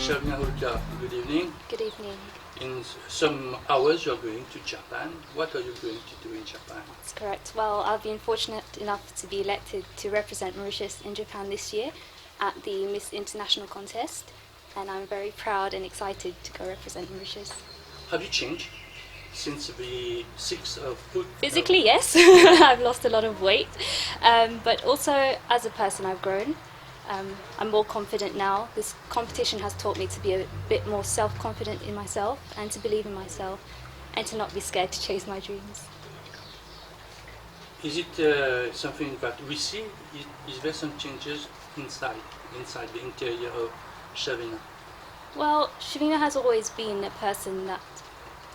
Shavini Hulkua, good evening. Good evening. In some hours you're going to Japan. What are you going to do in Japan? That's correct. Well, I've been fortunate enough to be elected to represent Mauritius in Japan this year at the Miss International contest, and I'm very proud and excited to go represent Mauritius. Have you changed since the 6th of August? Physically, yes. I've lost a lot of weight, but also as a person I've grown. I'm more confident now. This competition has taught me to be a bit more self-confident in myself and to believe in myself and to not be scared to chase my dreams. Is it something that we see? Is there some changes inside the interior of Shavina? Well, Shavina has always been a person that's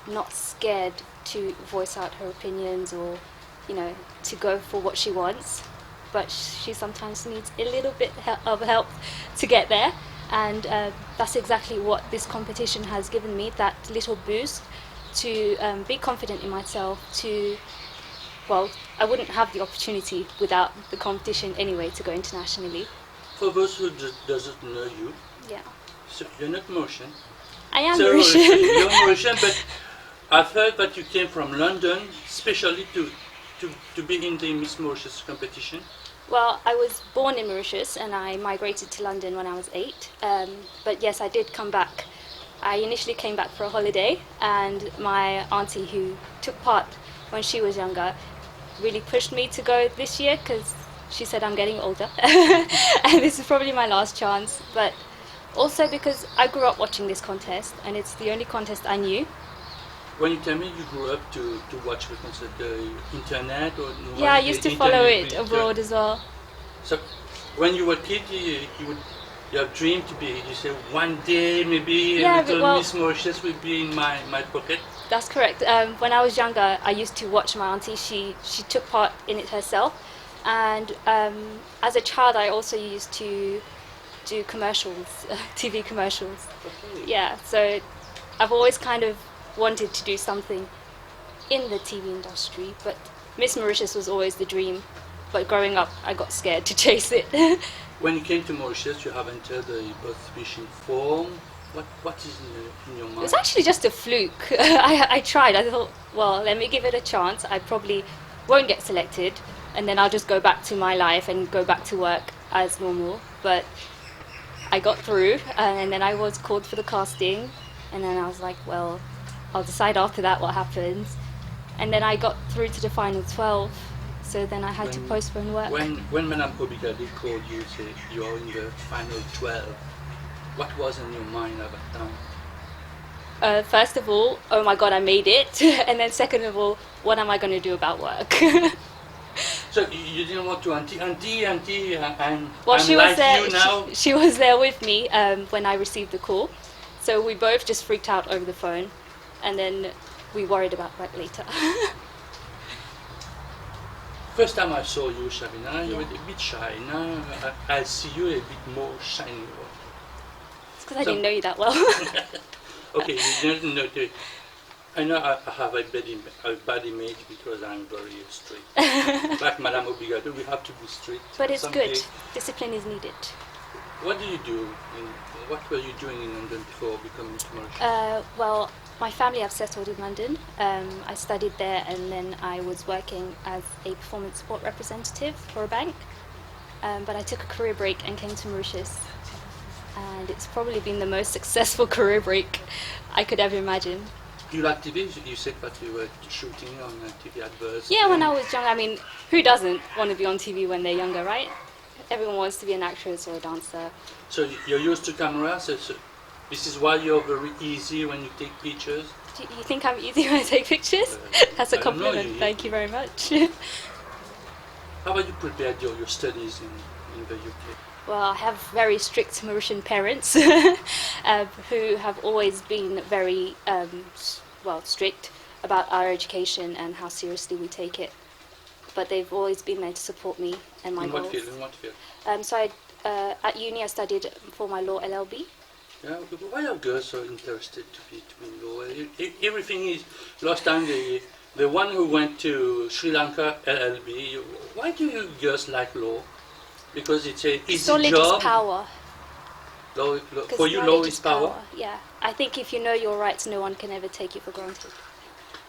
not scared to voice out her opinions or, to go for what she wants. But she sometimes needs a little bit of help to get there, and that's exactly what this competition has given me, that little boost to be confident in myself. I wouldn't have the opportunity without the competition anyway to go internationally. For those who doesn't know you, yeah. So you're not Mauritian. I am so Mauritian. You're Mauritian, but I've heard that you came from London specially to be in the Miss Mauritius competition. Well, I was born in Mauritius and I migrated to London when I was 8. But yes, I did come back. I initially came back for a holiday, and my auntie, who took part when she was younger, really pushed me to go this year because she said I'm getting older and this is probably my last chance. But also because I grew up watching this contest and it's the only contest I knew. When you tell me you grew up to watch the concert, the internet or yeah, I used to follow it abroad as well. So when you were a kid, you have dreamed to be. You say one day maybe little Miss Mauritius will be in my pocket. That's correct. When I was younger, I used to watch my auntie. She took part in it herself, and as a child, I also used to do commercials, TV commercials. Okay. Yeah, so I've always kind of wanted to do something in the TV industry, but Miss Mauritius was always the dream. But growing up, I got scared to chase it. When you came to Mauritius, you have entered the exhibition form. What is in your mind? It was actually just a fluke. I tried. I thought, well, let me give it a chance. I probably won't get selected, and then I'll just go back to my life and go back to work as normal. But I got through, and then I was called for the casting, and then I was like, well, I'll decide after that what happens. And then I got through to the final 12, so then I had to postpone work. When Madame Obligadi called you, say you're in the final 12, what was in your mind at that time? First of all, oh my God, I made it. And then second of all, what am I going to do about work? So you didn't want to auntie, and well, she was like there. You now? She was there with me when I received the call. So we both just freaked out over the phone, and then we worried about that later. First time I saw you, Shavina, you were a bit shy. Now I see you a bit more shiny. It's because I didn't know you that well. Okay, you didn't know. I know I have a bad image because I'm very strict. Like Madame Obligado, we have to be strict. But it's good. Discipline is needed. What do you do? What were you doing in London before becoming commercial? Well, my family have settled in London. I studied there, and then I was working as a performance sport representative for a bank. But I took a career break and came to Mauritius. And it's probably been the most successful career break I could ever imagine. Do you like TV? You said that you were shooting on TV adverts. Yeah, when I was young. I mean, who doesn't want to be on TV when they're younger, right? Everyone wants to be an actress or a dancer. So you're used to camera, so this is why you're very easy when you take pictures? Do you think I'm easy when I take pictures? That's a compliment. Thank you very much. How about you prepared your studies in the UK? Well, I have very strict Mauritian parents who have always been very strict about our education and how seriously we take it. But they've always been there to support me and my goals. In what field? So at uni I studied for my law LLB. Yeah, why are girls so interested to be in law? Everything is, last time the one who went to Sri Lanka LLB, why do you girls like law? Because it's a easy Solid job. is power. For you, law is power. Yeah, I think if you know your rights, no one can ever take you for granted.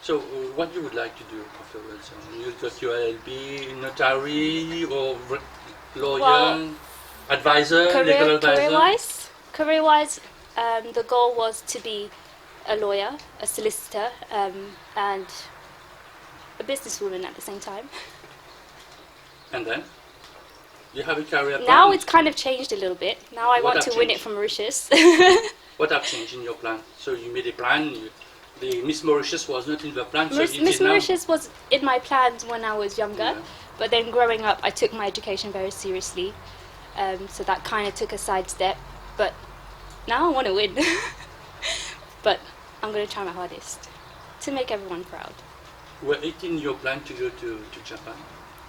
So, what you would like to do afterwards? You got your LLB, notary, or lawyer, Well, advisor, legal advisor? Career-wise, the goal was to be a lawyer, a solicitor, and a businesswoman at the same time. And then? You have a career plan? Now it's kind of changed a little bit. Now I What want have to win it changed? from Mauritius. What have changed in your plan? So you made a plan. The Miss Mauritius was not in the plan. So it Miss is now. Mauritius was in my plans when I was younger, Yeah. but then growing up I took my education very seriously, so that kind of took a side step. But now I want to win. But I'm going to try my hardest to make everyone proud. Were it in your plan to go to Japan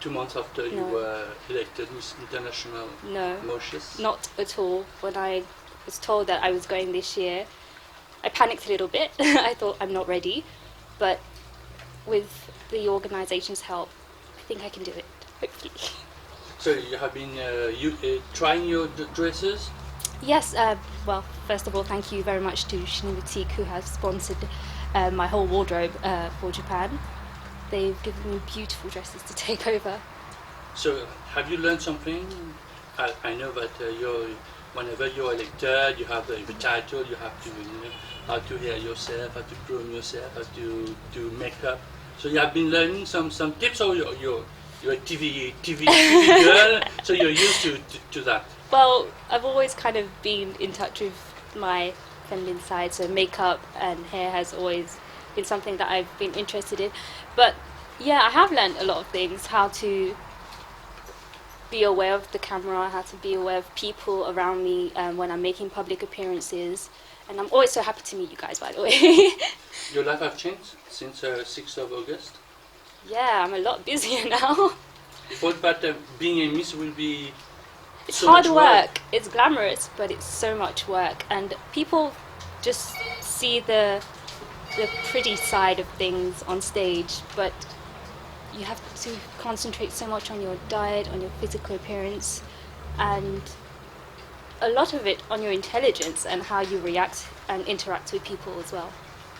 2 months after you No. were elected Miss International No, Mauritius? not at all. When I was told that I was going this year, I panicked a little bit. I thought I'm not ready, but with the organisation's help, I think I can do it, hopefully. So you have been trying your dresses? Yes, well, first of all, thank you very much to Shavini, who has sponsored my whole wardrobe for Japan. They've given me beautiful dresses to take over. So have you learned something? I know that whenever you're elected, you have the title, you have to how to hair yourself, how to groom yourself, how to do makeup. So you have been learning some tips, or you're a TV girl, so you're used to that. Well, I've always kind of been in touch with my feminine side, so makeup and hair has always been something that I've been interested in. But yeah, I have learned a lot of things, how to be aware of the camera, how to be aware of people around me when I'm making public appearances. And I'm always so happy to meet you guys, by the way. Your life have changed since 6th of August? Yeah, I'm a lot busier now. Thought that being a Miss will be It's so hard much work. It's glamorous, but it's so much work. And people just see the pretty side of things on stage, but you have to concentrate so much on your diet, on your physical appearance, and a lot of it on your intelligence and how you react and interact with people as well.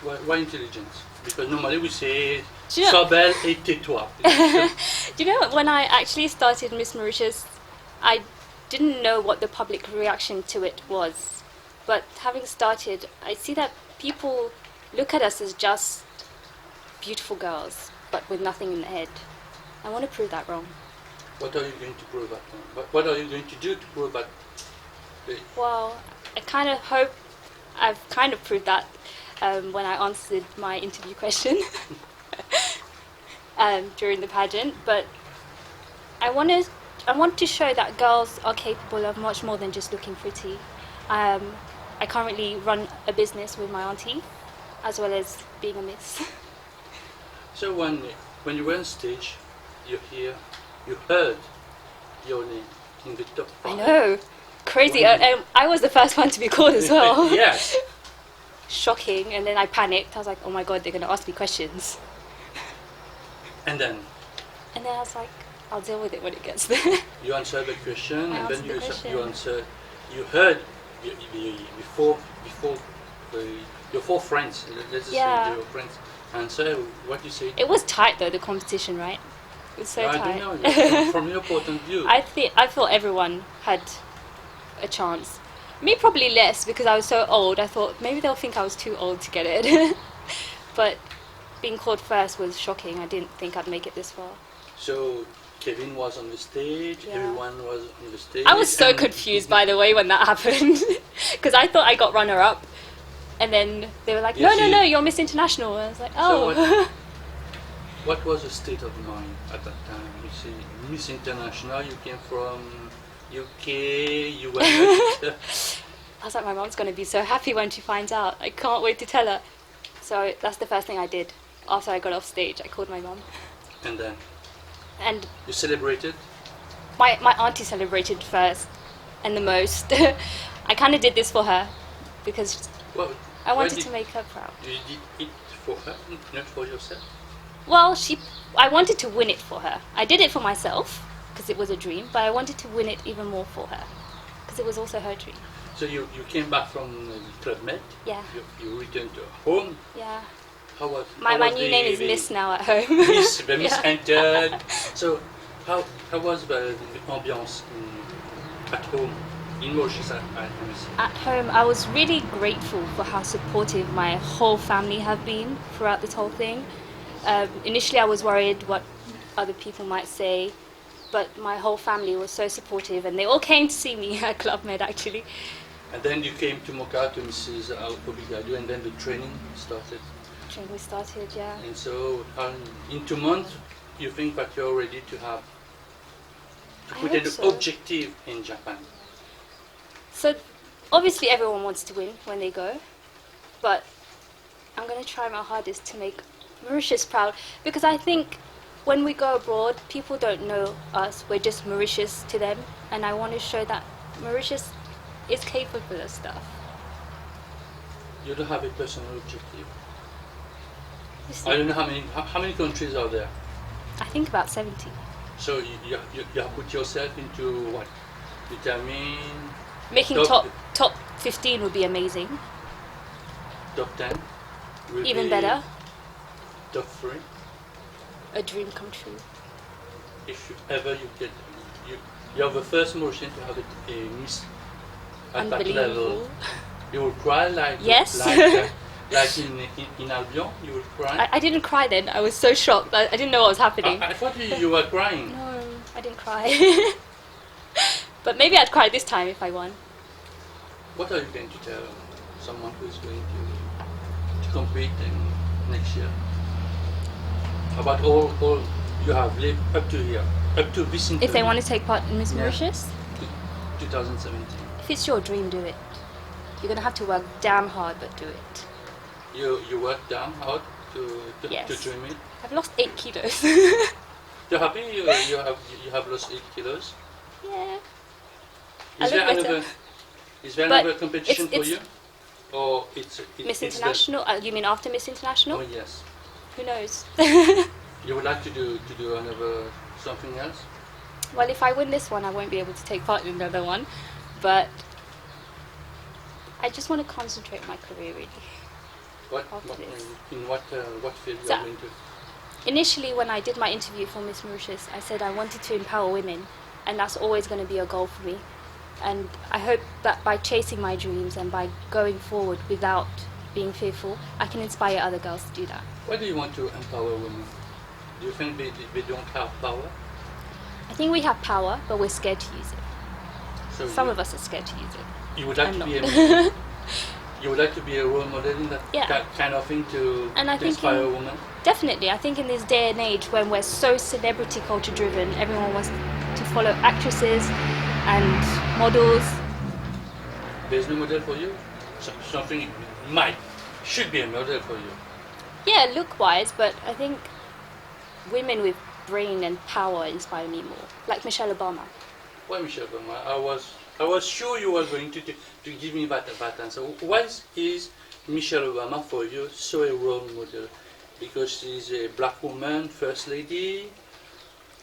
Why intelligence? Because normally we say Do you know- sois belle et tais-toi. Do you know, when I actually started Miss Mauritius, I didn't know what the public reaction to it was. But having started, I see that people look at us as just beautiful girls, but with nothing in their head. I want to prove that wrong. What are you going to prove that? What are you going to do to prove that? Well, I kind of hope I've kind of proved that when I answered my interview question during the pageant. But I want to show that girls are capable of much more than just looking pretty. I currently run a business with my auntie, as well as being a miss. So when you were on stage, you heard your name in the top 5. I know, crazy. Wow. I was the first one to be called as well. Yes. Shocking. And then I panicked. I was like, oh my god, they're going to ask me questions. And then And then I was like, I'll deal with it when it gets there. you answered the question, I and then answered the question. you answered. You heard before your 4 friends. Let's just Yeah. say your friends answer. What you say? It was tight though, the competition, right? It was so I tight. don't know. From your point of view. I thought everyone had a chance. Me probably less because I was so old. I thought maybe they'll think I was too old to get it. But being called first was shocking. I didn't think I'd make it this far. So Kevin was on the stage. Yeah. Everyone was on the stage. I was so and- confused, by the way, when that happened. Because I thought I got runner-up. And then they were like, Yes, no, you're Miss International. And I was like, oh. So what was the state of mind at that time? You see, Miss International. You came from UK. You were not. I was like, my mom's going to be so happy when she finds out. I can't wait to tell her. So that's the first thing I did. After I got off stage, I called my mom. And then And you celebrated. my auntie celebrated first and the most. I kind of did this for her because Well, I why wanted did to make her proud. You did it for her, not for yourself. Well, I wanted to win it for her. I did it for myself because it was a dream, but I wanted to win it even more for her because it was also her dream. So you came back from Club Med. Yeah. You returned to home. Yeah. How was My new name is Miss now at home. Miss, the Miss Yeah. entered. So how was the ambiance at home in Mauritius? I must say. At home, I was really grateful for how supportive my whole family have been throughout this whole thing. Initially, I was worried what other people might say, but my whole family was so supportive, and they all came to see me at Club Med actually. And then you came to Mocha to Mrs. Alpobigadu, and then the training started. Training started, yeah. And so in 2 months, you think that you're ready to have to I put hope an so. objective in Japan. So obviously everyone wants to win when they go, but I'm going to try my hardest to make Mauritius proud, because I think when we go abroad, people don't know us. We're just Mauritius to them, and I want to show that Mauritius is capable of stuff. You don't have a personal objective. You see, I don't know how many countries are there. I think about 70. So you have put yourself into what? Determine Making top 15 would be amazing. top 10. Will Even be better, Top 3. a dream come true. If ever you get you are the first Mauritian to have a miss at that level. Unbelievable. You will cry like Yes. like in Albion. You will cry. I didn't cry then. I was so shocked. I didn't know what was happening. I thought you were crying. No, I didn't cry. But maybe I'd cry this time if I won. What are you going to tell someone who is going to compete next year? About all you have lived up to here, up to this If they want to take part in Miss Yeah. Mauritius, 2017. if it's your dream, do it. You're gonna have to work damn hard, but do it. You work down hard to Yes. dream it. I've lost 8 kilos. You're happy you have lost 8 kilos. Yeah. Is I there look better. another is there But another competition it's- for you? Or it's Miss it's International? You mean after Miss International? Oh yes. Who knows? You would like to do another something else? Well, if I win this one, I won't be able to take part in another one. But I just want to concentrate my career really. After this. In what field you So- are going to? Initially, when I did my interview for Miss Mauritius, I said I wanted to empower women, and that's always going to be a goal for me. And I hope that by chasing my dreams and by going forward without being fearful, I can inspire other girls to do that. Why do you want to empower women? Do you think they don't have power? I think we have power, but we're scared to use it. So Some of us are scared to use it. you would like I'm to be not. you would like to be a role model in that, Yeah. that kind of thing to And I think inspire in- women. Definitely, I think in this day and age when we're so celebrity culture driven, everyone wants to follow actresses and models. There's no model for you. Something should be a model for you. Yeah, look wise, but I think women with brain and power inspire me more. Like Michelle Obama. Why Michelle Obama? I was sure you were going to give me that answer. Why is Michelle Obama for you so a role model? Because she's a black woman, first lady.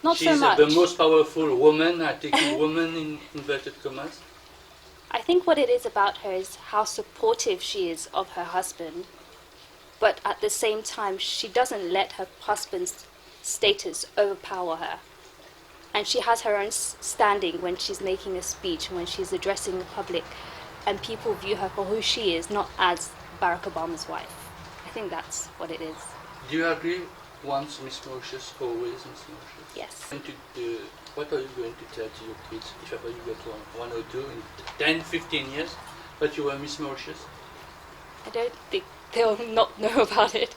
Not She's so much. the most powerful woman, I take woman in inverted commas. I think what it is about her is how supportive she is of her husband, but at the same time, she doesn't let her husband's status overpower her. And she has her own standing when she's making a speech, when she's addressing the public, and people view her for who she is, not as Barack Obama's wife. I think that's what it is. Do you agree? Once Miss Mauritius, always Miss Mauritius. Yes. What are you going to tell to your kids if ever you get one or two in 10, 15 years that you were Miss Mauritius? I don't think they'll not know about it.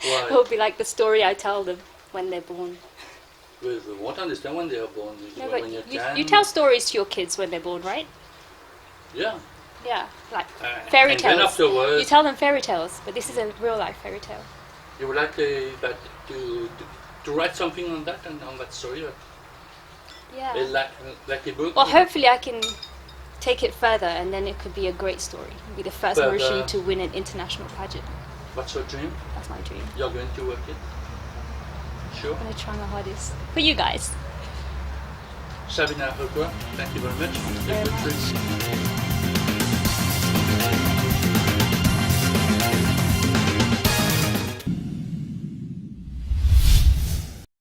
Why? It'll be like the story I tell them when they're born. Well, they won't understand when they are born. No, when but you're you 10. tell stories to your kids when they're born, right? Yeah. Yeah, like And fairy then tales. afterwards, You tell them fairy tales, but this is a real life fairy tale. you would like to write something on that and on that story, Yeah. like a book. Well, hopefully I can take it further, and then it could be a great story. Be the first But, Mauritian to win an international pageant. What's your dream? That's my dream. You're going to work it. Sure. I'm gonna try my hardest for you guys. Shavini Hulkua, thank you very much. Very Good much. dream.